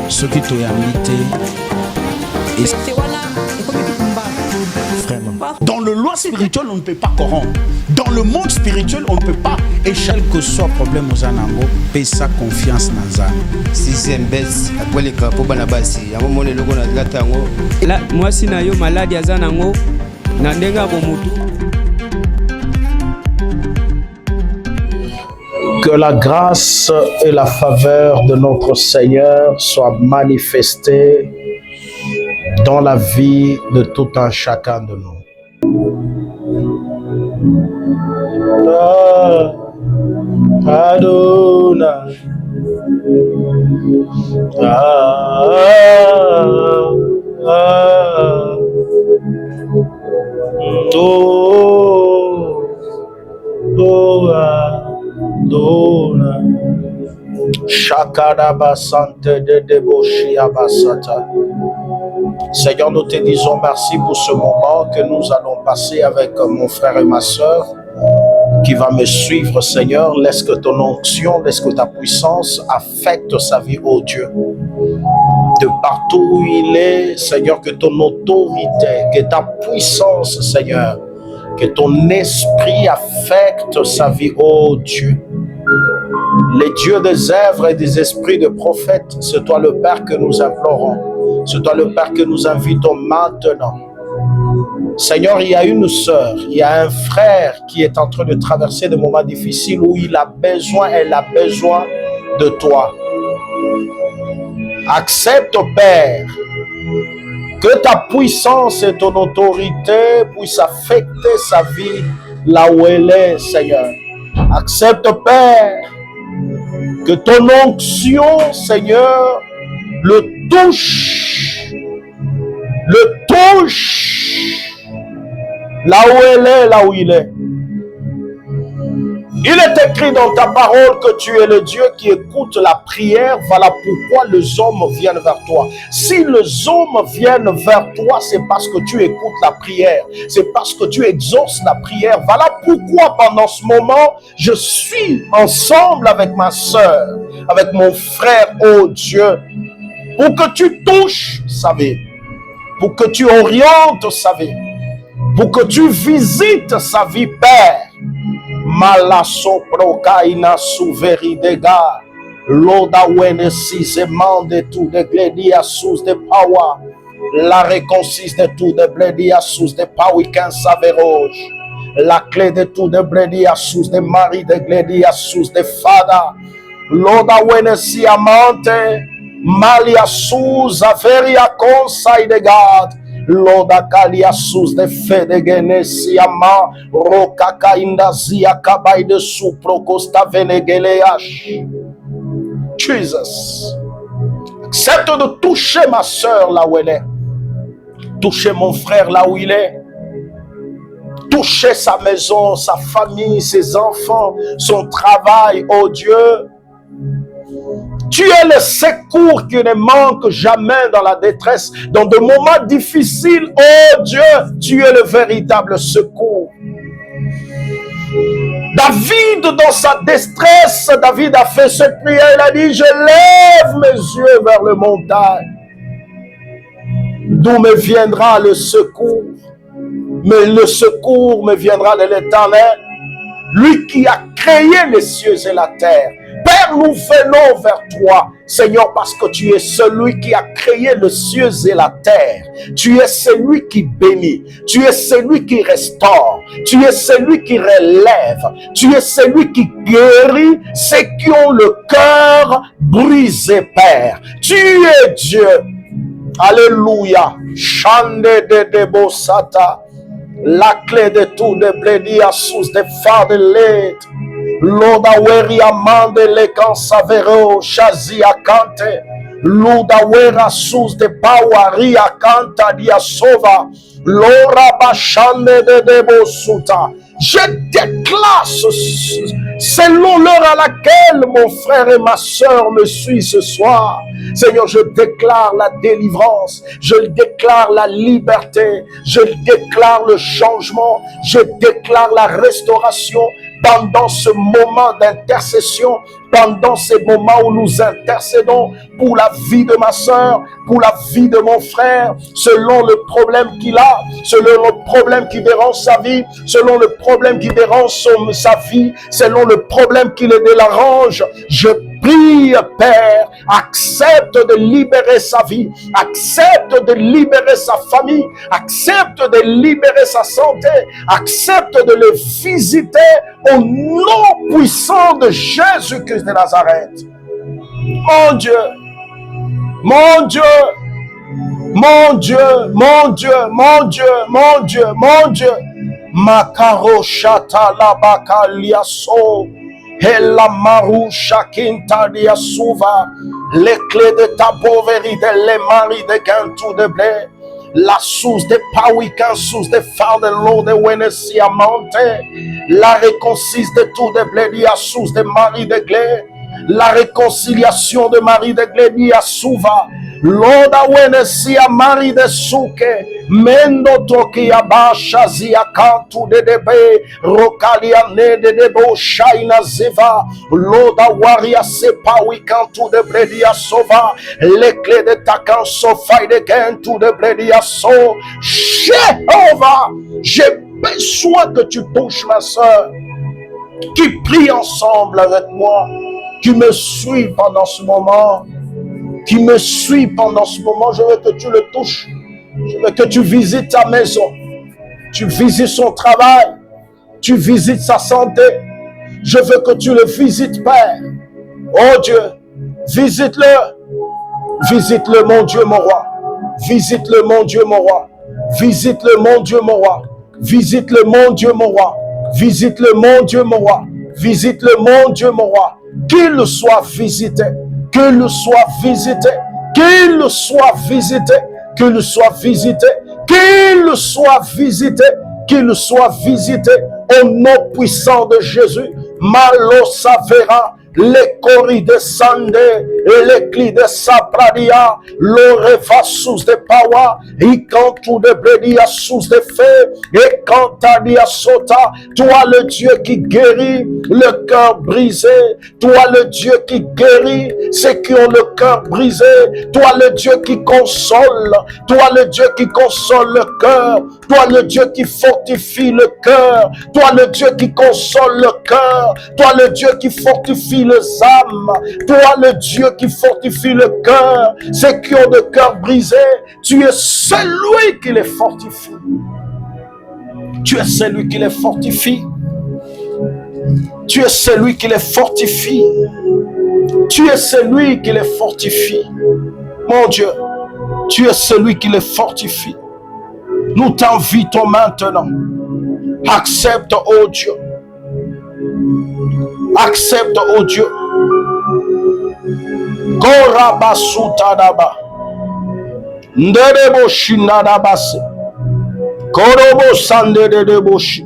Ce qui t'a invité. Vraiment. Dans le loi spirituel, on ne peut pas corrompre. Dans le monde spirituel, on ne peut pas. Et quel que soit le problème aux anango, paie sa confiance dans ça. Si c'est un bête, après les capos, banabasi. À un moment donné, on a de la tango. Là, moi, si na yo malade ya zanango, na ndenga bomutu. Que la grâce et la faveur de notre Seigneur soient manifestées dans la vie de tout un chacun de nous. Adonai. Seigneur, nous te disons merci pour ce moment que nous allons passer avec mon frère et ma soeur qui va me suivre, Seigneur. Laisse que ton onction, laisse que ta puissance affecte sa vie, oh Dieu. De partout où il est, Seigneur, que ton autorité, que ta puissance, Seigneur, que ton esprit affecte sa vie, oh Dieu. Les dieux des œuvres et des esprits de prophètes, c'est toi le Père que nous implorons. C'est toi le Père que nous invitons maintenant. Seigneur, il y a une sœur, il y a un frère qui est en train de traverser des moments difficiles où elle a besoin de toi. Accepte, Père, que ta puissance et ton autorité puissent affecter sa vie là où elle est, Seigneur. Accepte, Père, que ton onction, Seigneur, le touche là où elle est, là où il est. Il est écrit dans ta parole que tu es le Dieu qui écoute la prière. Voilà pourquoi les hommes viennent vers toi. Si les hommes viennent vers toi, c'est parce que tu écoutes la prière. C'est parce que tu exauces la prière. Voilà pourquoi pendant ce moment, je suis ensemble avec ma soeur, avec mon frère, oh Dieu, pour que tu touches sa vie, pour que tu orientes sa vie, pour que tu visites sa vie, Père. Malaso prokaina souveri de ga loda wene sisement de tout de gledia sous de power la réconcilie de tout de bledia sous de pawikan saveroge la clé de tout de bledia sous de Marie de gledia sous de fada loda wene si amante malia sous averia conseil de garde Loda kalia sus de fe de genesiama rokaka indazia kabai de suprocosta venegeleash. Jesus. Accepte de toucher ma soeur là où elle est. Toucher mon frère là où il est. Toucher sa maison, sa famille, ses enfants, son travail, oh Dieu. Tu es le secours qui ne manque jamais dans la détresse, dans de moments difficiles. Oh Dieu, tu es le véritable secours. David, dans sa détresse, David a fait cette prière. Il a dit, je lève mes yeux vers le montagne. D'où me viendra le secours? Mais le secours me viendra de l'Éternel, lui qui a créé les cieux et la terre. Père, nous venons vers toi, Seigneur, parce que tu es celui qui a créé les cieux et la terre. Tu es celui qui bénit. Tu es celui qui restaure. Tu es celui qui relève. Tu es celui qui guérit ceux qui ont le cœur brisé, Père. Tu es Dieu. Alléluia. Chande de debosata. La clé de tout de bledia sous de phare de l'aide. Loda weri amande le cansavero chazi akante. Loda wera sous de pawari akanta dia sova. Lora bachande de debosuta. Je déclare selon l'heure à laquelle mon frère et ma soeur me suivent ce soir. Seigneur, je déclare la délivrance, je déclare la liberté, je déclare le changement, je déclare la restauration pendant ce moment d'intercession, pendant ces moments où nous intercédons pour la vie de ma soeur, pour la vie de mon frère, selon le problème qu'il a, selon le problème qui dérange sa vie, selon le problème qui dérange sa vie, selon le problème qui le dérange. Je prie, Père, accepte de libérer sa vie, accepte de libérer sa famille, accepte de libérer sa santé, accepte de le visiter au nom puissant de Jésus-Christ de Nazareth. Mon Dieu, mon Dieu, mon Dieu, mon Dieu, mon Dieu, mon Dieu, mon Dieu, Makaro Shata Labaka Liaso. Ella marusha kintaria suva, les clés de ta pauvreté, les maris de gantou de blé, la source de pawikan, source de phare de l'eau de Wenessi a monté, la réconciliation de tout de blé, la source de Marie de glé, la réconciliation de Marie de glé, dia suva, Loda Wenessi a Marie de souke, Mendo toki abasha zia kantu de debe rokalia ne de debo shaina ziva loda waria sepa wikantu de bledia sova les clés de ta canso faille de gentu de bledia so Jéhovah, j'ai besoin que tu touches ma soeur qui prie ensemble avec moi, qui me suit pendant ce moment, qui me suit pendant ce moment. Je veux que tu le touches. Je veux que tu visites sa maison, tu visites son travail, tu visites sa santé. Je veux que tu le visites, Père. Oh Dieu, visite-le. Visite-le, mon Dieu, mon roi. Visite-le, mon Dieu, mon roi. Visite-le, mon Dieu, mon roi. Visite-le, mon Dieu, mon roi. Visite-le, mon Dieu, mon roi. Visite-le, mon Dieu, mon roi. Qu'il soit visité. Qu'il soit visité. Qu'il soit visité. Qu'il soit visité, qu'il soit visité, qu'il soit visité au nom puissant de Jésus. Malo savera, les coris de Sande et les clis de Sapradia, l'orefa sous de Pawa, et quand tout de Bredia sous de feu, et quand Tadia Sota, toi le Dieu qui guérit le cœur brisé, toi le Dieu qui guérit ceux qui ont le cœur brisé, toi le Dieu qui console, toi le Dieu qui console le cœur, toi le Dieu qui fortifie le cœur, toi le Dieu qui console le cœur, toi le Dieu qui fortifie les âmes, toi le Dieu qui fortifie le cœur, ceux qui ont le cœur brisé, tu es celui qui les fortifie. Tu es celui qui les fortifie. Tu es celui qui les fortifie. Tu es celui qui les fortifie. Mon Dieu, tu es celui qui les fortifie. Nous t'invitons maintenant. Accepte, oh Dieu. Accepte, oh Dieu. Korabasutadaba. Ndedebo shinadabase. Korobo sandedeboshi.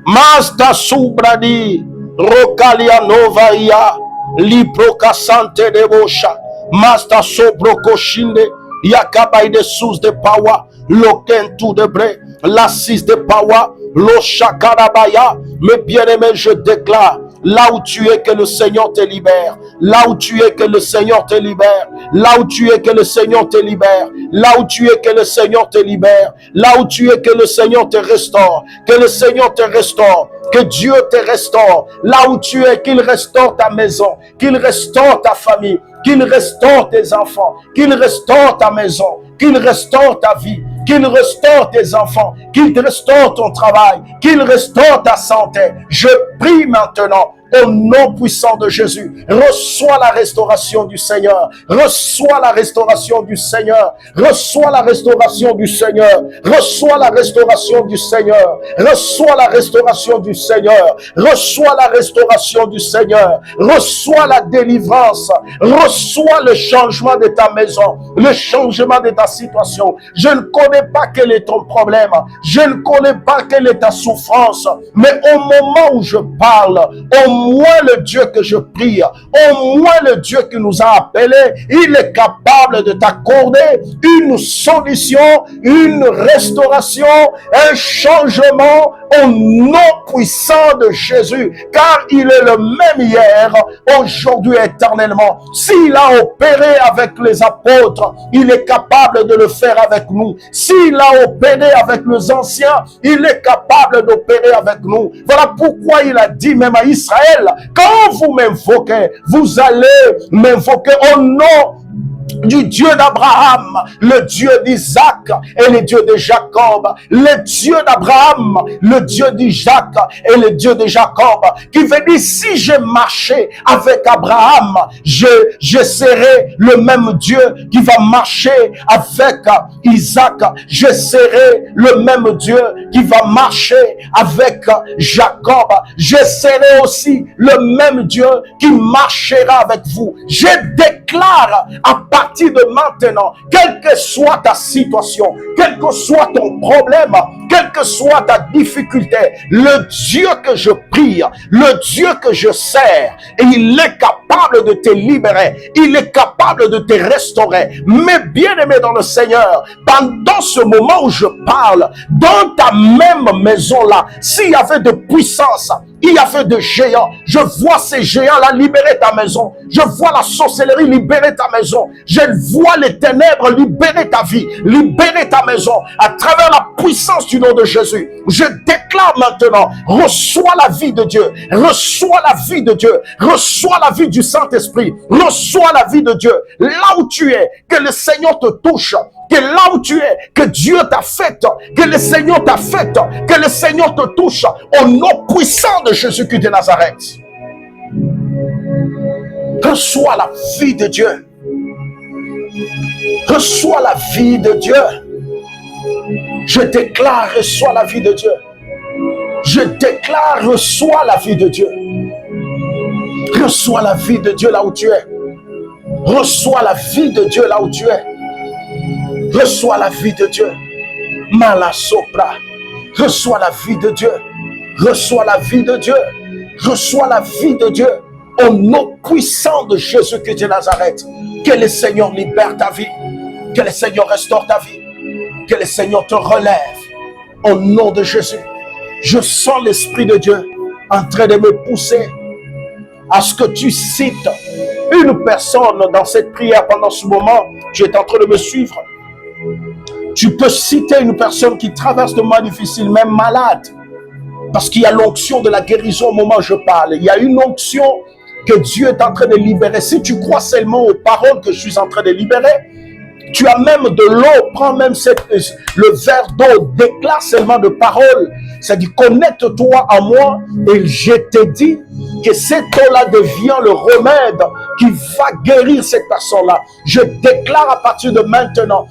Masta subradi. Rokalia novaia. Liprokasante debosha. Masta sobrokoshinde. Yakabai de sous de pawa. Lokentu de bre. L'assis de pawa. Lo shakarabaya. Mes bien-aimés, je déclare. Là où tu es, que le Seigneur te libère. Là où tu es, que le Seigneur te libère. Là où tu es, que le Seigneur te libère. Là où tu es, que le Seigneur te libère. Là où tu es, que le Seigneur te restaure. Que le Seigneur te restaure. Que Dieu te restaure. Là où tu es, qu'il restaure ta maison. Qu'il restaure ta famille. Qu'il restaure tes enfants. Qu'il restaure ta maison. Qu'il restaure ta vie. Qu'il restaure tes enfants. Qu'il restaure ton travail. Qu'il restaure ta santé. Je prie maintenant. Au nom puissant de Jésus, reçois la restauration du Seigneur. Reçois la restauration du Seigneur. Reçois la restauration du Seigneur. Reçois la restauration du Seigneur. Reçois la restauration du Seigneur. Reçois la restauration du Seigneur. Reçois la délivrance. Reçois le changement de ta maison. Le changement de ta situation. Je ne connais pas quel est ton problème. Je ne connais pas quelle est ta souffrance. Mais au moment où je parle, au moins le Dieu que je prie, au moins le Dieu qui nous a appelés, il est capable de t'accorder une solution, une restauration, un changement au nom puissant de Jésus, car il est le même hier, aujourd'hui, éternellement. S'il a opéré avec les apôtres, il est capable de le faire avec nous. S'il a opéré avec les anciens, il est capable d'opérer avec nous. Voilà pourquoi il a dit même à Israël, quand vous m'invoquez, vous allez m'invoquer au nom du Dieu d'Abraham, le Dieu d'Isaac et le Dieu de Jacob, le Dieu d'Abraham, le Dieu d'Isaac et le Dieu de Jacob, qui veut dire, si j'ai marché avec Abraham, je serai le même Dieu qui va marcher avec Isaac, je serai le même Dieu qui va marcher avec Jacob, je serai aussi le même Dieu qui marchera avec vous. Je déclare à partir de maintenant, quelle que soit ta situation, quel que soit ton problème, quelle que soit ta difficulté, le Dieu que je prie, le Dieu que je sers, et il est capable de te libérer, il est capable de te restaurer. Mais bien aimé dans le Seigneur, pendant ce moment où je parle, dans ta même maison là, s'il y avait de puissance, il y avait de géants, je vois ces géants-là libérer ta maison. Je vois la sorcellerie libérer ta maison. Je vois les ténèbres libérer ta vie, libérer ta maison à travers la puissance du nom de Jésus. Je déclare maintenant, reçois la vie de Dieu, reçois la vie de Dieu, reçois la vie du Saint-Esprit, reçois la vie de Dieu. Là où tu es, que le Seigneur te touche, que là où tu es, que Dieu t'a fait, que le Seigneur t'a fait, que le Seigneur te touche au nom puissant de Jésus-Christ de Nazareth. Reçois la vie de Dieu. Reçois la vie de Dieu. Je déclare, reçois la vie de Dieu. Je déclare, reçois la vie de Dieu. Reçois la vie de Dieu là où tu es. Reçois la vie de Dieu là où tu es. Reçois la vie de Dieu. Malasopra. Reçois la vie de Dieu. Reçois la vie de Dieu. Reçois la vie de Dieu. Au nom puissant de Jésus-Christ de Nazareth. Que le Seigneur libère ta vie. Que le Seigneur restaure ta vie. Que le Seigneur te relève. Au nom de Jésus. Je sens l'Esprit de Dieu en train de me pousser à ce que tu cites une personne dans cette prière pendant ce moment. Tu es en train de me suivre. Tu peux citer une personne qui traverse de moments difficiles, même malade. Parce qu'il y a l'onction de la guérison au moment où je parle. Il y a une onction que Dieu est en train de libérer. Si tu crois seulement aux paroles que je suis en train de libérer, tu as même de l'eau. Prends même le verre d'eau. Déclare seulement de paroles. C'est-à-dire, connecte-toi à moi et je te dis que cette eau-là devient le remède qui va guérir cette personne-là. Je déclare à partir de maintenant,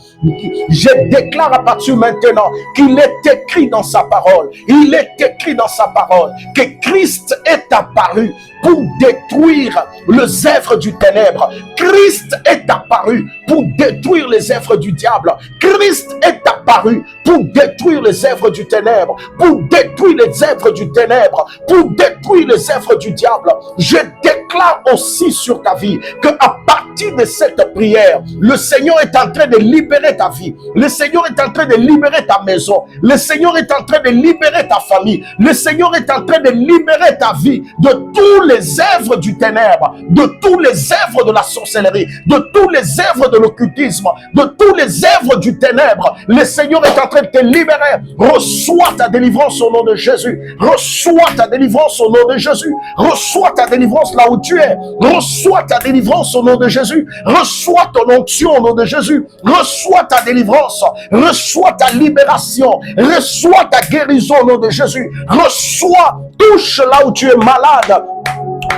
qu'il est écrit dans sa parole. Il est écrit dans sa parole que Christ est apparu pour détruire les œuvres du ténèbre. Christ est apparu pour détruire les œuvres du diable. Christ est apparu pour détruire les œuvres du ténèbre, pour détruire les œuvres du ténèbre, pour détruire les œuvres du diable. Je déclare aussi sur ta vie que à partir de cette prière, le Seigneur est en train de libérer ta vie. Le Seigneur est en train de libérer ta maison. Le Seigneur est en train de libérer ta famille. Le Seigneur est en train de libérer ta vie de tous les œuvres du ténèbre, de tous les œuvres de la sorcellerie, de tous les œuvres de l'occultisme, de tous les œuvres du ténèbre. Le Seigneur est en train de te libérer. Reçois ta délivrance au nom de Jésus. Reçois ta délivrance au nom de Jésus. Reçois ta délivrance là où tu es. Reçois ta délivrance au nom de Jésus. Reçois ton onction au nom de Jésus. Reçois ta délivrance. Reçois ta libération. Reçois ta guérison au nom de Jésus. Reçois, touche là où tu es malade.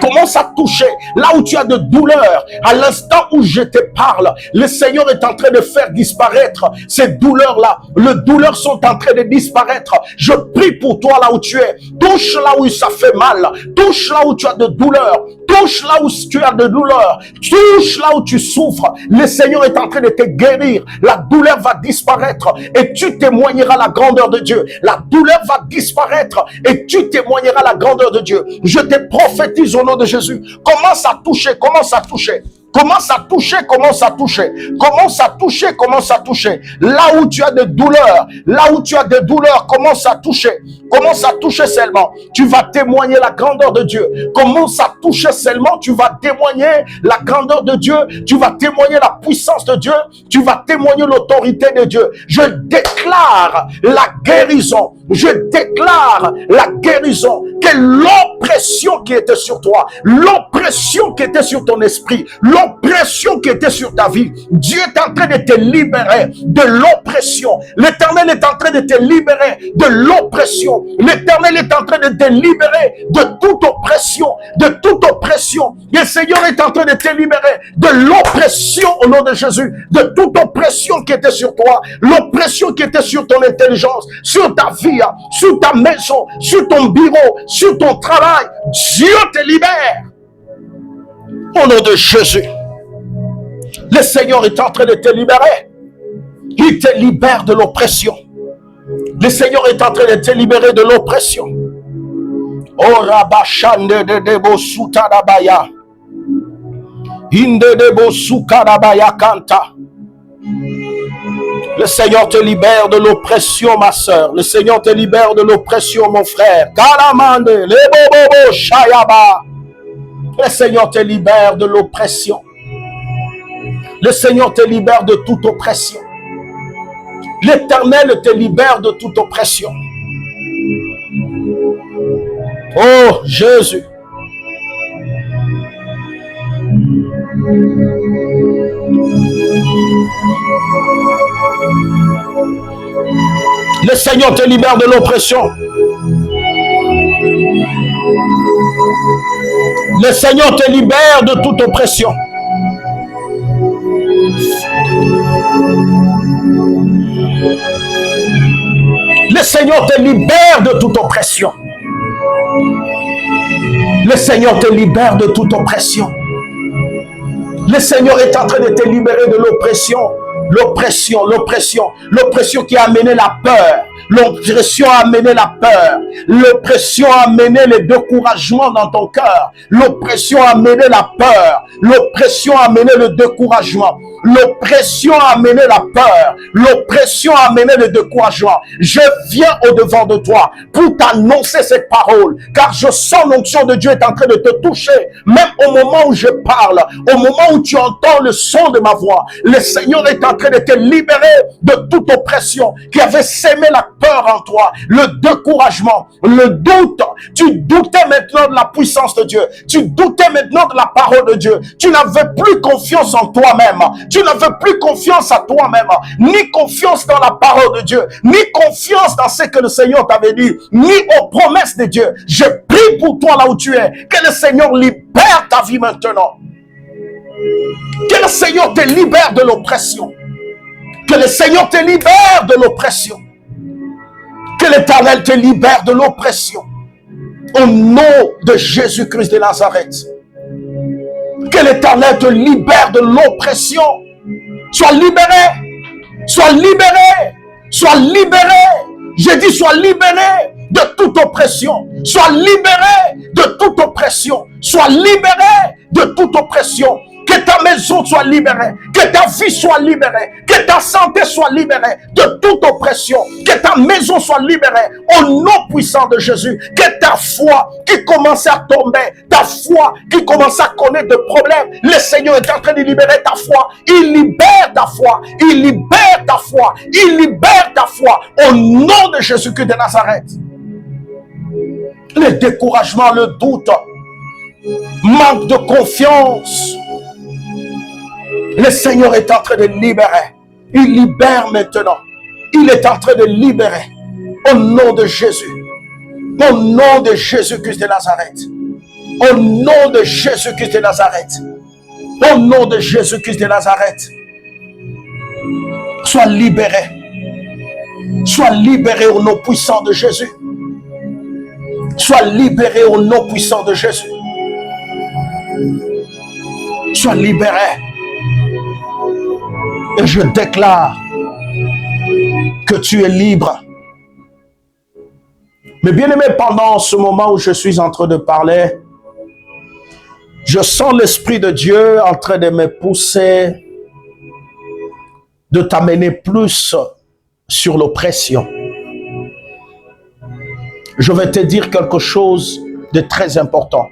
Commence à toucher là où tu as de douleur. À l'instant où je te parle, le Seigneur est en train de faire disparaître ces douleurs-là. Les douleurs sont en train de disparaître. Je prie pour toi là où tu es. Tout Touche là où ça fait mal. Touche là où tu as de douleur. Touche là où tu as de douleur. Touche là où tu souffres. Le Seigneur est en train de te guérir. La douleur va disparaître et tu témoigneras la grandeur de Dieu. La douleur va disparaître et tu témoigneras la grandeur de Dieu. Je te prophétise au nom de Jésus. Commence à toucher, commence à toucher. Commence à toucher, commence à toucher. Commence à toucher, commence à toucher. Là où tu as des douleurs, là où tu as des douleurs, commence à toucher. Commence à toucher seulement. Tu vas témoigner la grandeur de Dieu. Commence à toucher seulement. Tu vas témoigner la grandeur de Dieu. Tu vas témoigner la puissance de Dieu. Tu vas témoigner l'autorité de Dieu. Je déclare la guérison. Je déclare la guérison. Que l'oppression qui était sur toi, l'oppression qui était sur ton esprit, l'oppression qui était sur ta vie, Dieu est en train de te libérer de l'oppression. L'Éternel est en train de te libérer de l'oppression. L'Éternel est en train de te libérer de toute oppression, de toute oppression. Le Seigneur est en train de te libérer de l'oppression au nom de Jésus, de toute oppression qui était sur toi, l'oppression qui était sur ton intelligence, sur ta vie, sur ta maison, sur ton bureau, sur ton travail. Dieu te libère. Au nom de Jésus. Le Seigneur est en train de te libérer. Il te libère de l'oppression. Le Seigneur est en train de te libérer de l'oppression. Oh Rabashande de Debo Sutarabaya. Inde Debo Sukarabaya Kanta. Le Seigneur te libère de l'oppression, ma soeur. Le Seigneur te libère de l'oppression, mon frère. Kalamande, Lebobobo Shayaba. Le Seigneur te libère de l'oppression. Le Seigneur te libère de toute oppression. L'Éternel te libère de toute oppression. Oh Jésus. Le Seigneur te libère de l'oppression. Le Seigneur te libère de toute oppression. Le Seigneur te libère de toute oppression. Le Seigneur te libère de toute oppression. Le Seigneur est en train de te libérer de l'oppression. L'oppression, l'oppression, l'oppression qui a amené la peur. L'oppression a amené la peur. L'oppression a amené le découragement dans ton cœur. L'oppression a amené la peur. L'oppression a amené le découragement. L'oppression a amené la peur. L'oppression a amené le découragement. Je viens au-devant de toi pour t'annoncer cette parole, car je sens l'onction de Dieu est en train de te toucher. Même au moment où je parle, au moment où tu entends le son de ma voix, le Seigneur est en train de te libérer de toute oppression qui avait sémé la peur en toi, le découragement, le doute. Tu doutais maintenant de la puissance de Dieu. Tu doutais maintenant de la parole de Dieu. Tu n'avais plus confiance en toi-même. Tu n'avais plus confiance à toi-même, ni confiance dans la parole de Dieu, ni confiance dans ce que le Seigneur t'avait dit, ni aux promesses de Dieu. Je prie pour toi là où tu es. Que le Seigneur libère ta vie maintenant. Que le Seigneur te libère de l'oppression. Que le Seigneur te libère de l'oppression. Que l'Éternel te libère de l'oppression. Au nom de Jésus-Christ de Nazareth. Que l'Éternel te libère de l'oppression. Sois libéré. Sois libéré. Sois libéré. J'ai dit sois libéré de toute oppression. Sois libéré de toute oppression. Sois libéré de toute oppression. Que ta maison soit libérée, que ta vie soit libérée, que ta santé soit libérée de toute oppression, que ta maison soit libérée au nom puissant de Jésus, que ta foi qui commence à tomber, ta foi qui commence à connaître des problèmes, le Seigneur est en train de libérer ta foi, il libère ta foi, il libère ta foi, il libère ta foi au nom de Jésus-Christ de Nazareth. Le découragement, le doute, manque de confiance, le Seigneur est en train de libérer. Il libère maintenant. Il est en train de libérer. Au nom de Jésus. Au nom de Jésus-Christ de Nazareth. Au nom de Jésus-Christ de Nazareth. Au nom de Jésus-Christ de Nazareth. Sois libéré. Sois libéré au nom puissant de Jésus. Sois libéré au nom puissant de Jésus. Sois libéré. Et je déclare que tu es libre. Mais bien aimé, pendant ce moment où je suis en train de parler, je sens l'Esprit de Dieu en train de me pousser, de t'amener plus sur l'oppression. Je vais te dire quelque chose de très important.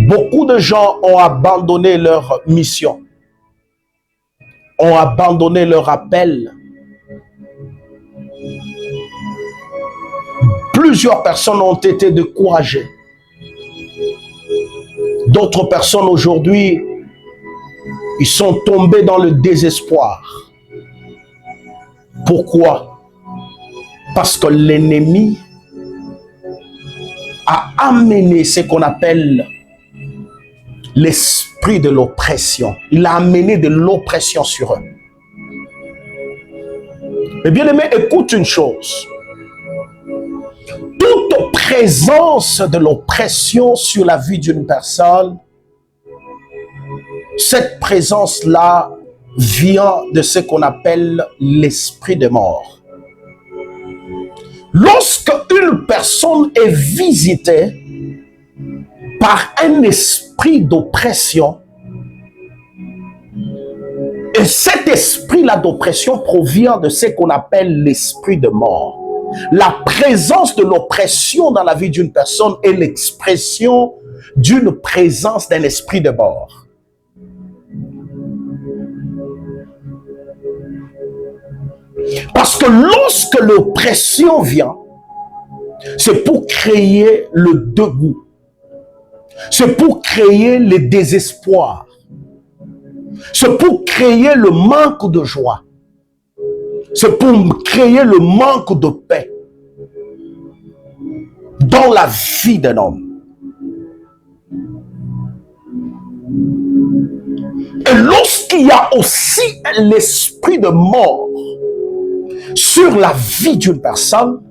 Beaucoup de gens ont abandonné leur mission, ont abandonné leur appel. Plusieurs personnes ont été découragées. D'autres personnes aujourd'hui, ils sont tombés dans le désespoir. Pourquoi? Parce que l'ennemi a amené ce qu'on appelle l'esprit de l'oppression. Il a amené de l'oppression sur eux. Mais bien aimé, écoute une chose. Toute présence de l'oppression sur la vie d'une personne, cette présence-là vient de ce qu'on appelle l'esprit de mort. Lorsque une personne est visitée par un esprit d'oppression, et cet esprit-là d'oppression provient de ce qu'on appelle l'esprit de mort. La présence de l'oppression dans la vie d'une personne est l'expression d'une présence d'un esprit de mort. Parce que lorsque l'oppression vient, c'est pour créer le dégoût. C'est pour créer le désespoir. C'est pour créer le manque de joie. C'est pour créer le manque de paix dans la vie d'un homme. Et lorsqu'il y a aussi l'esprit de mort sur la vie d'une personne,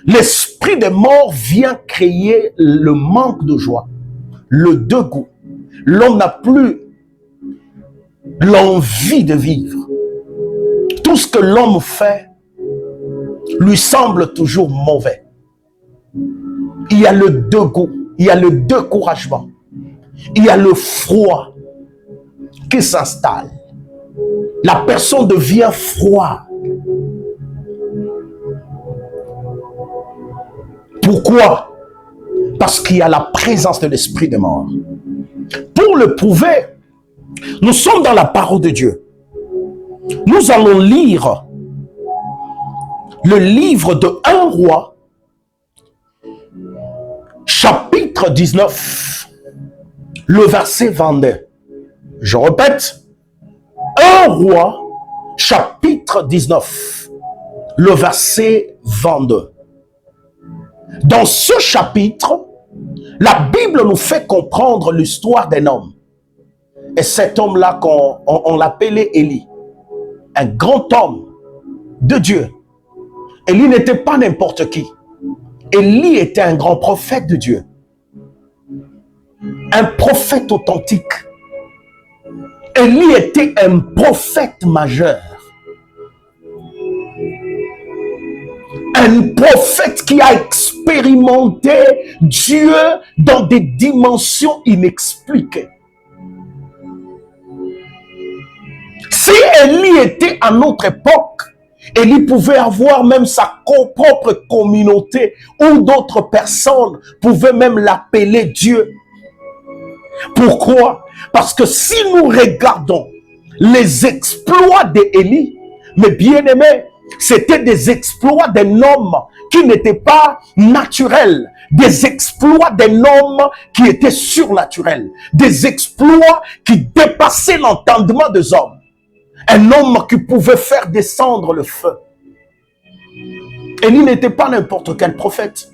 l'esprit de mort vient créer le manque de joie, le dégoût. L'homme n'a plus l'envie de vivre. Tout ce que l'homme fait lui semble toujours mauvais. Il y a le dégoût, il y a le découragement, il y a le froid qui s'installe. La personne devient froide. Pourquoi? Parce qu'il y a la présence de l'esprit de mort. Pour le prouver, nous sommes dans la parole de Dieu. Nous allons lire le livre de 1 Roi, chapitre 19, le verset 22. Je répète, 1 Roi, chapitre 19, le verset 22. Dans ce chapitre, la Bible nous fait comprendre l'histoire d'un homme. Et cet homme-là, on l'appelait Élie. Un grand homme de Dieu. Élie n'était pas n'importe qui. Élie était un grand prophète de Dieu. Un prophète authentique. Élie était un prophète majeur. Un prophète qui a expérimenté Dieu dans des dimensions inexpliquées. Si Élie était à notre époque, Élie pouvait avoir même sa propre communauté ou d'autres personnes pouvaient même l'appeler Dieu. Pourquoi? Parce que si nous regardons les exploits d'Élie, mes bien-aimés, c'était des exploits d'un homme qui n'était pas naturel, des exploits d'un homme qui était surnaturel, des exploits qui dépassaient l'entendement des hommes. Un homme qui pouvait faire descendre le feu. Élie n'était pas n'importe quel prophète.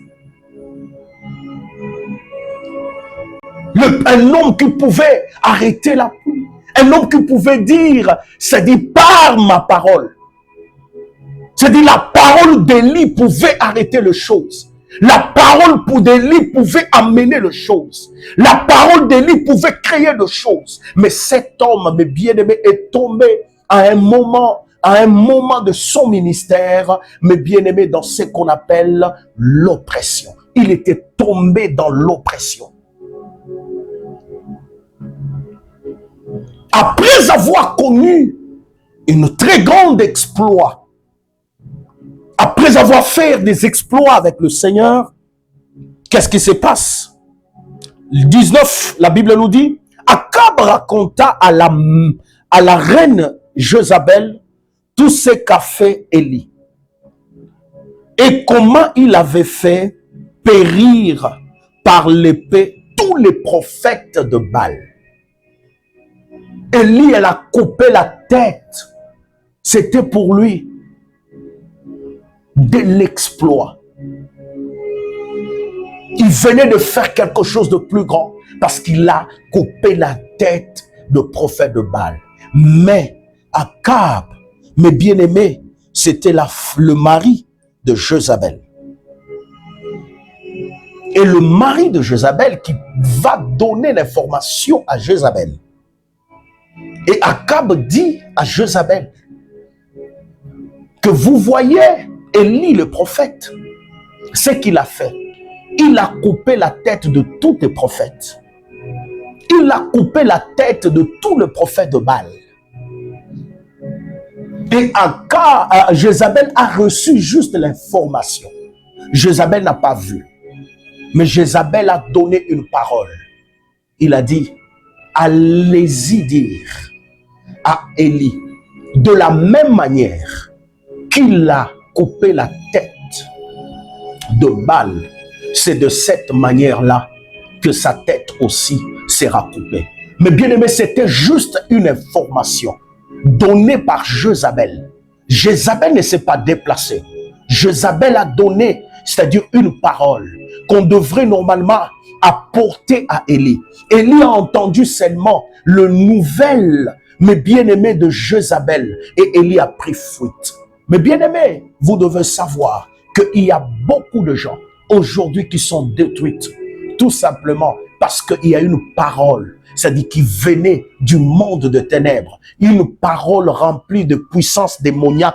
Un homme qui pouvait arrêter la pluie. Un homme qui pouvait dire, c'est dit par ma parole. C'est dit la parole d'Élie pouvait arrêter les choses. La parole d'Élie pouvait amener les choses. La parole d'Élie pouvait créer des choses. Mais cet homme, mes bien-aimés, est tombé à un moment de son ministère, mes bien-aimés, dans ce qu'on appelle l'oppression. Il était tombé dans l'oppression. Après avoir connu une très grande exploit, après avoir fait des exploits avec le Seigneur, qu'est-ce qui se passe? 19, la Bible nous dit, Akab raconta à la reine Jézabel tout ce qu'a fait Élie et comment il avait fait périr par l'épée tous les prophètes de Baal. Élie, elle a coupé la tête. C'était pour lui de l'exploit. Il venait de faire quelque chose de plus grand parce qu'il a coupé la tête de prophète de Baal. Mais Akab, mes bien-aimés, c'était le mari de Jézabel. Et le mari de Jézabel qui va donner l'information à Jézabel. Et Akab dit à Jézabel que vous voyez Élie le prophète, ce qu'il a fait. Il a coupé la tête de tous les prophètes. Il a coupé la tête de tous les prophètes de Baal. Et Jézabel a reçu juste l'information. Jézabel n'a pas vu. Mais Jézabel a donné une parole. Il a dit, allez-y dire à Élie, de la même manière qu'il a coupé la tête de Baal, c'est de cette manière-là que sa tête aussi sera coupée. Mais bien aimé, c'était juste une information donnée par Jézabel. Jézabel ne s'est pas déplacée. Jézabel a donné, c'est-à-dire une parole qu'on devrait normalement apporter à Élie. Élie a entendu seulement le nouvel, mais bien-aimé de Jézabel, et Élie a pris fuite. Mais bien-aimé, vous devez savoir qu'il y a beaucoup de gens aujourd'hui qui sont détruits, tout simplement parce qu'il y a une parole, c'est-à-dire qui venait du monde de ténèbres, une parole remplie de puissance démoniaque,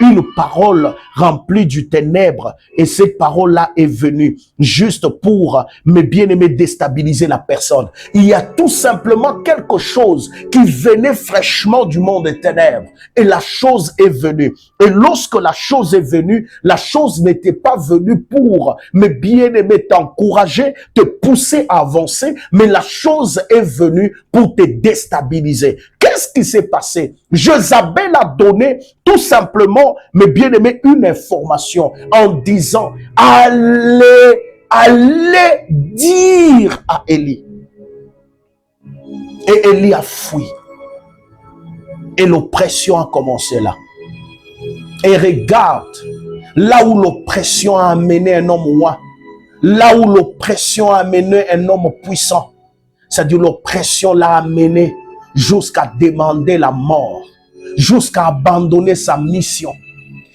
une parole remplie du ténèbre, et cette parole-là est venue juste pour, mes bien-aimés, déstabiliser la personne. Il y a tout simplement quelque chose qui venait fraîchement du monde des ténèbres, et la chose est venue. Et lorsque la chose est venue, la chose n'était pas venue pour, mes bien-aimés, t'encourager, te pousser à avancer, mais la chose est venue pour te déstabiliser. Qu'est-ce qui s'est passé? Jézabel a donné tout simplement, mes bien-aimés, une information en disant, allez dire à Élie. Et Élie a fui. Et l'oppression a commencé là. Et regarde, là où l'oppression a amené un homme roi, là où l'oppression a amené un homme puissant, c'est-à-dire l'oppression l'a amené jusqu'à demander la mort, jusqu'à abandonner sa mission.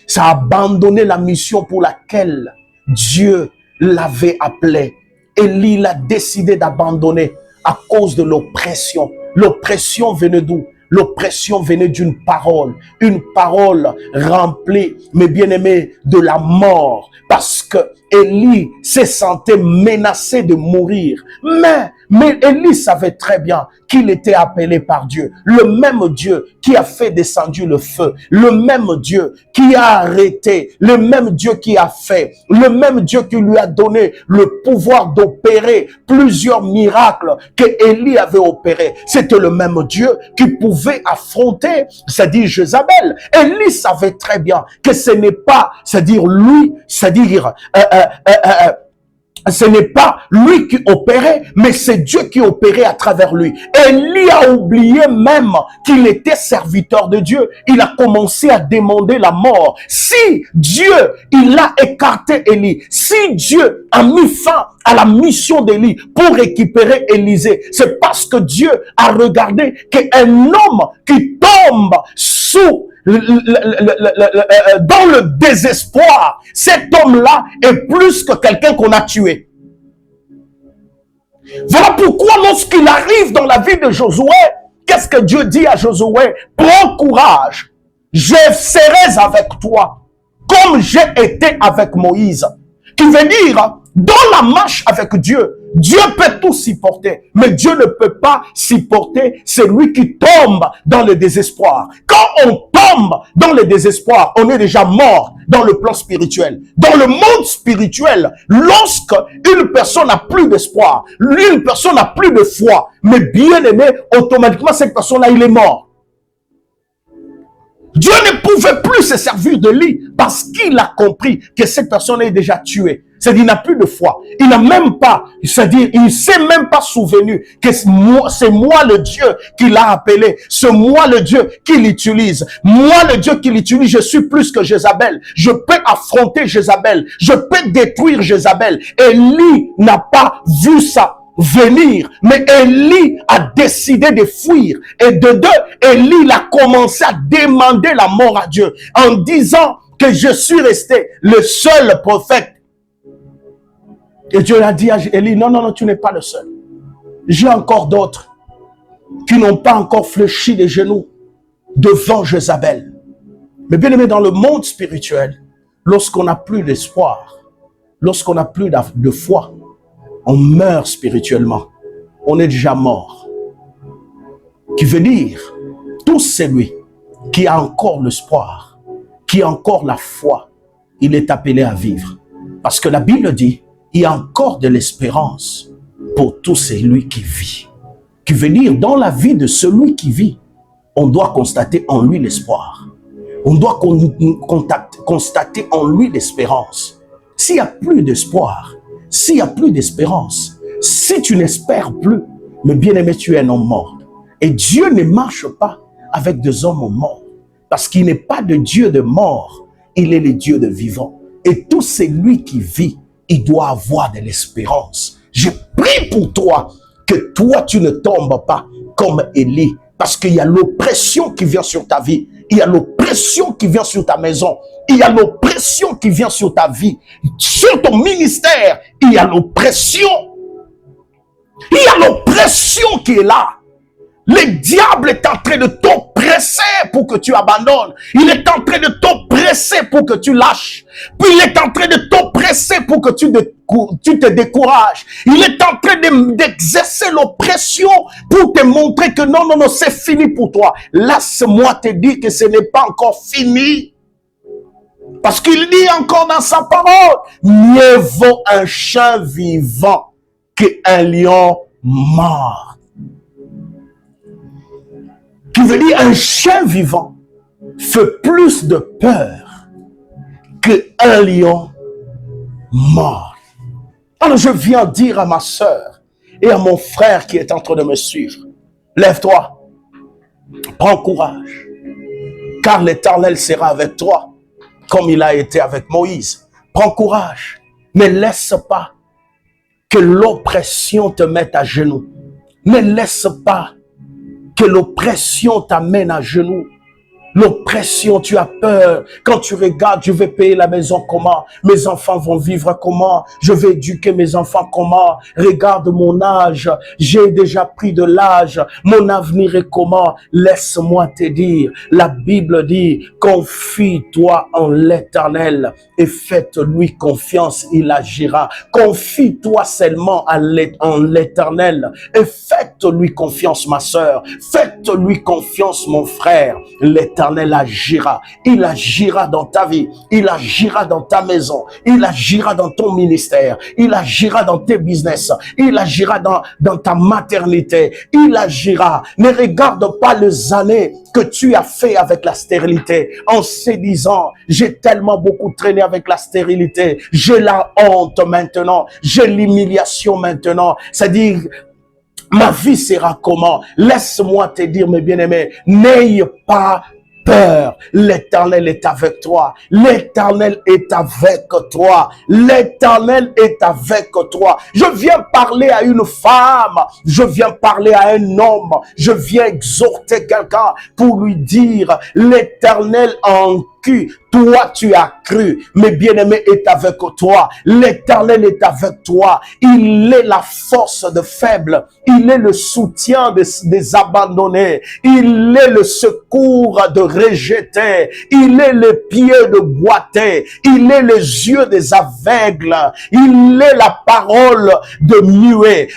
Ça a abandonné la mission pour laquelle Dieu l'avait appelé. Élie l'a décidé d'abandonner à cause de l'oppression. L'oppression venait d'où? L'oppression venait d'une parole, une parole remplie, mes bien-aimés, de la mort, parce que Élie se sentait menacé de mourir. Mais Élie savait très bien qu'il était appelé par Dieu, le même Dieu qui a fait descendre le feu, le même Dieu qui a arrêté, le même Dieu qui a fait, le même Dieu qui lui a donné le pouvoir d'opérer plusieurs miracles que Élie avait opérés. C'était le même Dieu qui pouvait affronter, c'est-à-dire Jézabel. Élie savait très bien que ce n'est pas, c'est-à-dire lui, c'est-à-dire ce n'est pas lui qui opérait, mais c'est Dieu qui opérait à travers lui. Élie a oublié même qu'il était serviteur de Dieu. Il a commencé à demander la mort. Si Dieu, il a écarté Élie, si Dieu a mis fin à la mission d'Élie pour récupérer Élisée, c'est parce que Dieu a regardé qu'un homme qui tombe dans le désespoir, cet homme-là est plus que quelqu'un qu'on a tué. Voilà pourquoi lorsqu'il arrive dans la vie de Josué, qu'est-ce que Dieu dit à Josué? Prends courage, je serai avec toi, comme j'ai été avec Moïse. Qui veut dire, dans la marche avec Dieu, Dieu peut tout supporter, mais Dieu ne peut pas supporter celui qui tombe dans le désespoir. Quand on tombe dans le désespoir, on est déjà mort dans le plan spirituel. Dans le monde spirituel, lorsque une personne n'a plus d'espoir, une personne n'a plus de foi, mais bien aimé, automatiquement cette personne-là, il est mort. Dieu ne pouvait plus se servir de lui parce qu'il a compris que cette personne est déjà tuée. C'est-à-dire, il n'a plus de foi. Il n'a même pas, c'est-à-dire, il ne s'est même pas souvenu que c'est moi le Dieu qui l'a appelé. C'est moi le Dieu qui l'utilise. Moi le Dieu qui l'utilise, je suis plus que Jézabel. Je peux affronter Jézabel. Je peux détruire Jézabel. Élie n'a pas vu ça venir, mais Élie a décidé de fuir. Et de deux, Élie a commencé à demander la mort à Dieu en disant que je suis resté le seul prophète. Et Dieu a dit à Élie, non, non, non, tu n'es pas le seul. J'ai encore d'autres qui n'ont pas encore fléchi les genoux devant Jézabel. Mais bien aimé, dans le monde spirituel, lorsqu'on n'a plus d'espoir, lorsqu'on n'a plus de foi, on meurt spirituellement. On est déjà mort. Qui veut dire, tout celui qui a encore l'espoir, qui a encore la foi, il est appelé à vivre. Parce que la Bible dit, il y a encore de l'espérance pour tout celui qui vit. Qui veut dire, dans la vie de celui qui vit, on doit constater en lui l'espoir. On doit constater en lui l'espérance. S'il n'y a plus d'espoir, s'il n'y a plus d'espérance, si tu n'espères plus, mais bien aimé, tu es un homme mort. Et Dieu ne marche pas avec des hommes morts. Parce qu'il n'est pas de Dieu de mort, il est le Dieu de vivant. Et tout celui qui vit, il doit avoir de l'espérance. Je prie pour toi, que toi tu ne tombes pas comme Élie. Parce qu'il y a l'oppression qui vient sur ta vie. Il y a l'oppression qui vient sur ta maison. Il y a l'oppression qui vient sur ta vie. Sur ton ministère, il y a l'oppression. Il y a l'oppression qui est là. Le diable est en train de t'oppresser pour que tu abandonnes. Il est en train de t'oppresser pour que tu lâches. Puis il est en train de t'oppresser pour que tu te décourages. Il est en train d'exercer l'oppression pour te montrer que non, non, non, c'est fini pour toi. Laisse-moi te dire que ce n'est pas encore fini. Parce qu'il dit encore dans sa parole, mieux vaut un chien vivant qu'un lion mort. Qui veut dire un chien vivant fait plus de peur qu'un lion mort. Alors je viens dire à ma soeur et à mon frère qui est en train de me suivre, lève-toi, prends courage, car l'Éternel sera avec toi, comme il a été avec Moïse. Prends courage, ne laisse pas que l'oppression te mette à genoux. Ne laisse pas que l'oppression t'amène à genoux. L'oppression, tu as peur. Quand tu regardes, je vais payer la maison comment? Mes enfants vont vivre comment? Je vais éduquer mes enfants comment? Regarde mon âge. J'ai déjà pris de l'âge. Mon avenir est comment? Laisse-moi te dire. La Bible dit, confie-toi en l'Éternel et faites-lui confiance, il agira. Confie-toi seulement en l'Éternel et faites-lui confiance, ma sœur. Faites-lui confiance, mon frère. L'Éternel agira. Il agira dans ta vie. Il agira dans ta maison. Il agira dans ton ministère. Il agira dans tes business. Il agira dans ta maternité. Il agira. Ne regarde pas les années que tu as fait avec la stérilité en se disant, j'ai tellement beaucoup traîné avec la stérilité. J'ai la honte maintenant. J'ai l'humiliation maintenant. C'est-à-dire, ma vie sera comment? Laisse-moi te dire, mes bien-aimés, n'ayez pas peur. L'Éternel est avec toi. L'Éternel est avec toi. L'Éternel est avec toi. Je viens parler à une femme. Je viens parler à un homme. Je viens exhorter quelqu'un pour lui dire, l'Éternel en qui toi tu as cru, mais bien-aimé est avec toi. L'Éternel est avec toi. Il est la force de faibles. Il est le soutien des abandonnés. Il est le secours de rejetés. Il est le pied de boités. Il est les yeux des aveugles. Il est la parole de muets.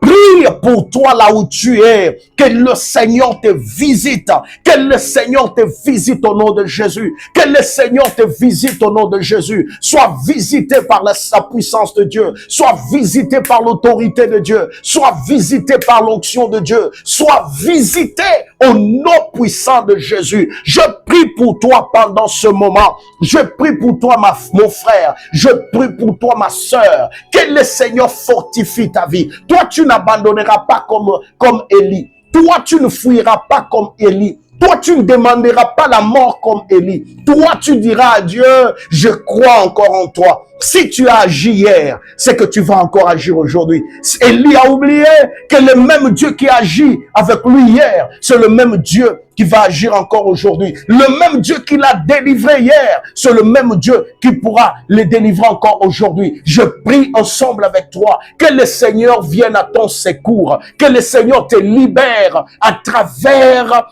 Prie pour toi là où tu es. Que le Seigneur te visite. Que le Seigneur te visite au nom de Jésus. Que le Seigneur te visite au nom de Jésus. Sois visité par la puissance de Dieu. Sois visité par l'autorité de Dieu. Sois visité par l'onction de Dieu. Sois visité au nom puissant de Jésus. Je prie pour toi pendant ce moment. Je prie pour toi mon frère. Je prie pour toi ma sœur. Que le Seigneur fortifie ta vie. Toi tu n'abandonneras pas comme Élie. Toi, tu ne fuiras pas comme Élie. Toi, tu ne demanderas pas la mort comme Élie. Toi, tu diras à Dieu, je crois encore en toi. Si tu as agi hier, c'est que tu vas encore agir aujourd'hui. Élie a oublié que le même Dieu qui agit avec lui hier, c'est le même Dieu qui va agir encore aujourd'hui. Le même Dieu qui l'a délivré hier, c'est le même Dieu qui pourra le délivrer encore aujourd'hui. Je prie ensemble avec toi que le Seigneur vienne à ton secours, que le Seigneur te libère à travers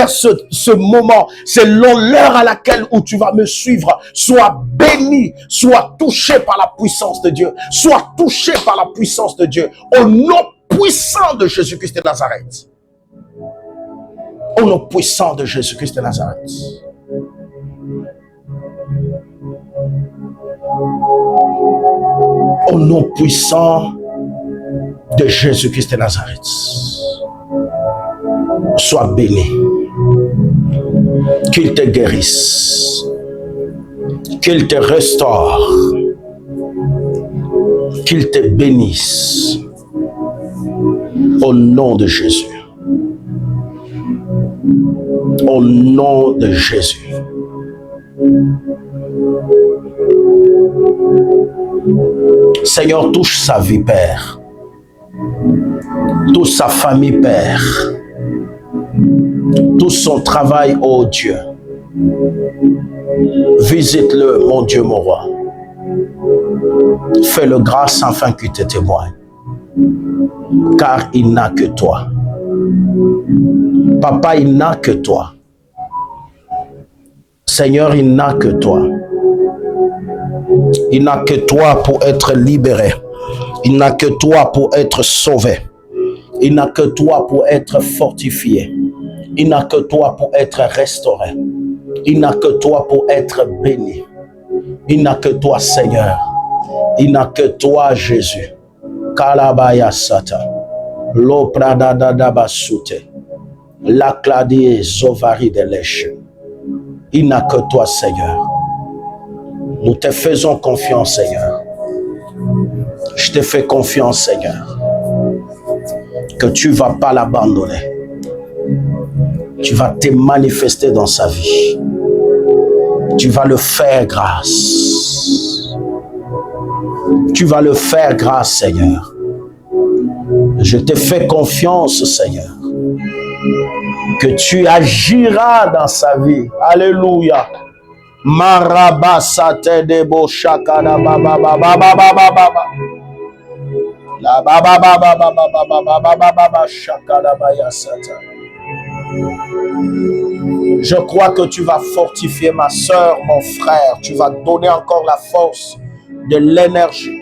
ce moment, selon l'heure à laquelle où tu vas me suivre. Sois béni, sois touché par la puissance de Dieu, sois touché par la puissance de Dieu, au nom puissant de Jésus-Christ de Nazareth. Au nom puissant de Jésus-Christ de Nazareth. Au nom puissant de Jésus-Christ de Nazareth. Sois béni. Qu'il te guérisse. Qu'il te restaure. Qu'il te bénisse. Au nom de Jésus. Au nom de Jésus. Seigneur, touche sa vie, Père. Touche sa famille, Père. Tout son travail, oh Dieu. Visite-le, mon Dieu, mon roi. Fais-le grâce afin qu'il te témoigne. Car il n'a que toi. Papa, il n'a que toi. Seigneur, il n'a que toi. Il n'a que toi pour être libéré. Il n'a que toi pour être sauvé. Il n'a que toi pour être fortifié. Il n'a que toi pour être restauré. Il n'a que toi pour être béni. Il n'a que toi, Seigneur. Il n'a que toi, Jésus. Kalabaya Sata. Lopradadadabasute. Lakladie Zovari de Lèche. Il n'a que toi, Seigneur. Nous te faisons confiance, Seigneur. Je te fais confiance, Seigneur. Que tu ne vas pas l'abandonner. Tu vas te manifester dans sa vie. Tu vas le faire grâce. Tu vas le faire grâce, Seigneur. Je te fais confiance, Seigneur. Que tu agiras dans sa vie. Alléluia. Marabasate debo shakada baba baba baba baba. La baba baba baba baba baba baba shakada bayasata. Je crois que tu vas fortifier ma soeur, mon frère. Tu vas donner encore la force, de l'énergie.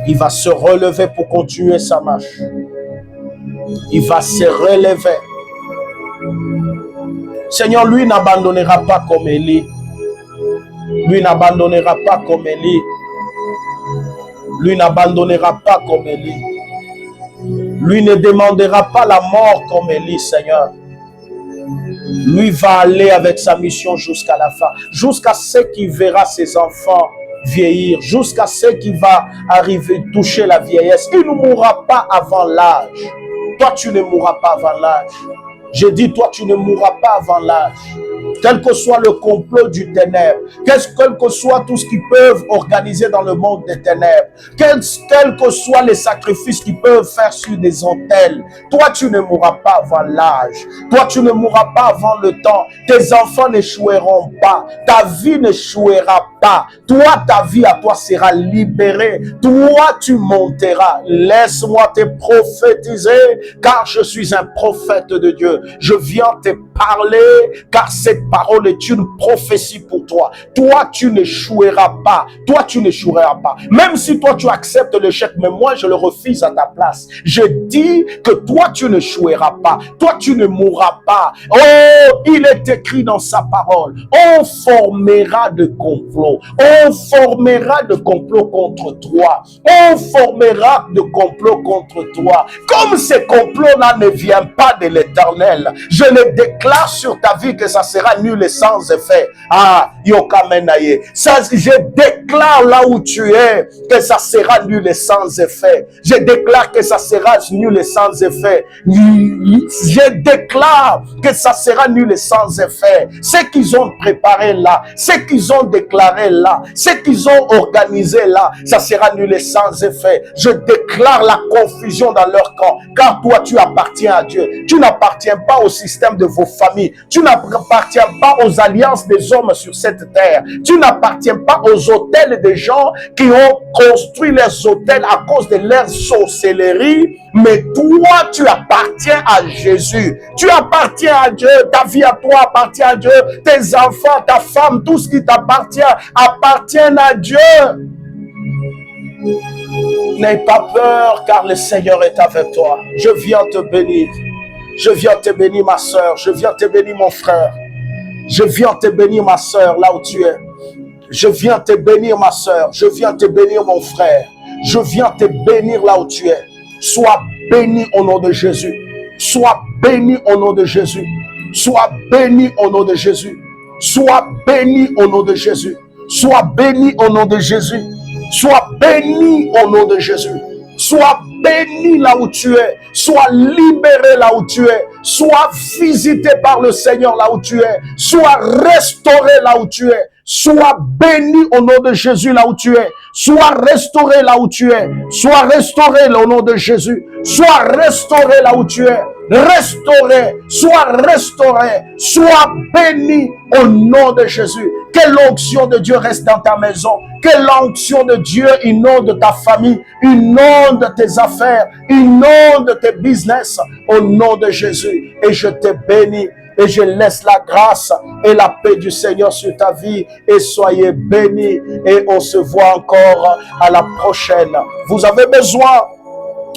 Il va se relever pour continuer sa marche. Il va se relever. Seigneur, lui n'abandonnera pas comme Élie. Lui n'abandonnera pas comme Élie. Lui n'abandonnera pas comme Élie. Lui ne demandera pas la mort comme Élie, Seigneur. Lui va aller avec sa mission jusqu'à la fin. Jusqu'à ce qu'il verra ses enfants vieillir. Jusqu'à ce qu'il va arriver, toucher la vieillesse. Il ne mourra pas avant l'âge. Toi, tu ne mourras pas avant l'âge. Je dis, toi, tu ne mourras pas avant l'âge. Quel que soit le complot du ténèbre, quel que soit tout ce qu'ils peuvent organiser dans le monde des ténèbres, quels que soient les sacrifices qu'ils peuvent faire sur des autels, toi tu ne mourras pas avant l'âge, toi tu ne mourras pas avant le temps, tes enfants n'échoueront pas, ta vie n'échouera pas, toi ta vie à toi sera libérée, toi tu monteras. Laisse-moi te prophétiser, car je suis un prophète de Dieu. Je viens te parler, car cette parole est une prophétie pour toi. Toi, tu n'échoueras pas. Toi, tu n'échoueras pas. Même si toi, tu acceptes l'échec, mais moi, je le refuse à ta place. Je dis que toi, tu n'échoueras pas. Toi, tu ne mourras pas. Oh, il est écrit dans sa parole. On formera de complots. On formera de complots contre toi. On formera de complots contre toi. Comme ces complots-là ne viennent pas de l'Éternel, je les déclare sur ta vie que ça sera nul et sans effet. Ah, Yokamenaye. Ça, je déclare là où tu es que ça sera nul et sans effet. Je déclare que ça sera nul et sans effet. Je déclare que ça sera nul et sans effet. Ce qu'ils ont préparé là, ce qu'ils ont déclaré là, ce qu'ils ont organisé là, ça sera nul et sans effet. Je déclare la confusion dans leur camp, car toi tu appartiens à Dieu. Tu n'appartiens pas au système de vos familles. Tu n'appartiens pas aux alliances des hommes sur cette terre. Tu n'appartiens pas aux hôtels des gens qui ont construit leurs hôtels à cause de leur sorcellerie. Mais toi, tu appartiens à Jésus. Tu appartiens à Dieu. Ta vie à toi appartient à Dieu. Tes enfants, ta femme, tout ce qui t'appartient appartient à Dieu. N'aie pas peur, car le Seigneur est avec toi. Je viens te bénir. Je viens te bénir, ma soeur. Je viens te bénir, mon frère. Je viens te bénir, ma soeur, là où tu es. Je viens te bénir, ma soeur. Je viens te bénir, mon frère. Je viens te bénir là où tu es. Sois béni au nom de Jésus. Sois béni au nom de Jésus. Sois béni au nom de Jésus. Sois béni au nom de Jésus. Sois béni au nom de Jésus. Sois béni au nom de Jésus. Sois béni là où tu es. Sois libéré là où tu es. Sois visité par le Seigneur là où tu es. Sois restauré là où tu es. Sois béni au nom de Jésus là où tu es. Sois restauré là où tu es. Sois restauré au nom de Jésus. Sois restauré là où tu es. Restauré, sois restauré, sois béni au nom de Jésus. Que l'onction de Dieu reste dans ta maison. Que l'onction de Dieu inonde ta famille, inonde tes affaires, inonde tes business au nom de Jésus. Et je te bénis. Et je laisse la grâce et la paix du Seigneur sur ta vie. Et soyez bénis. Et on se voit encore à la prochaine. Vous avez besoin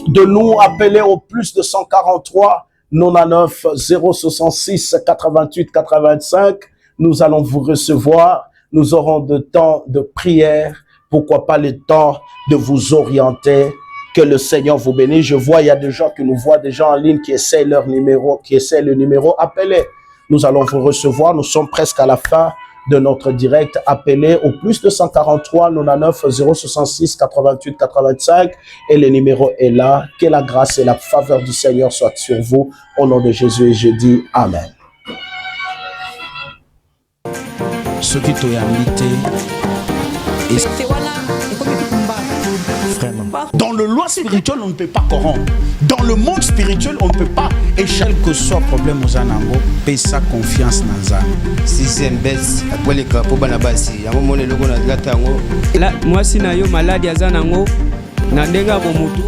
de nous appeler au plus de 143 99 066 88 85. Nous allons vous recevoir. Nous aurons de temps de prière. Pourquoi pas le temps de vous orienter. Que le Seigneur vous bénisse. Je vois, il y a des gens qui nous voient, des gens en ligne qui essaient leur numéro, qui essaient le numéro. Appelez. Nous allons vous recevoir. Nous sommes presque à la fin de notre direct. Appelez au plus de 143 99 066 88 85 et le numéro est là. Que la grâce et la faveur du Seigneur soient sur vous. Au nom de Jésus, et je dis Amen. Ce qui t'a invité est dans le loi spirituel, on ne peut pas corrompre. Dans le monde spirituel, on ne peut pas. Et quel que soit le problème aux anango, paie sa confiance dans ça. Sixième baisse, après les cas pour Banabasi, à un moment le logo na latango. Là, moi si na yo malade ya zanango, na ndenga bomutu.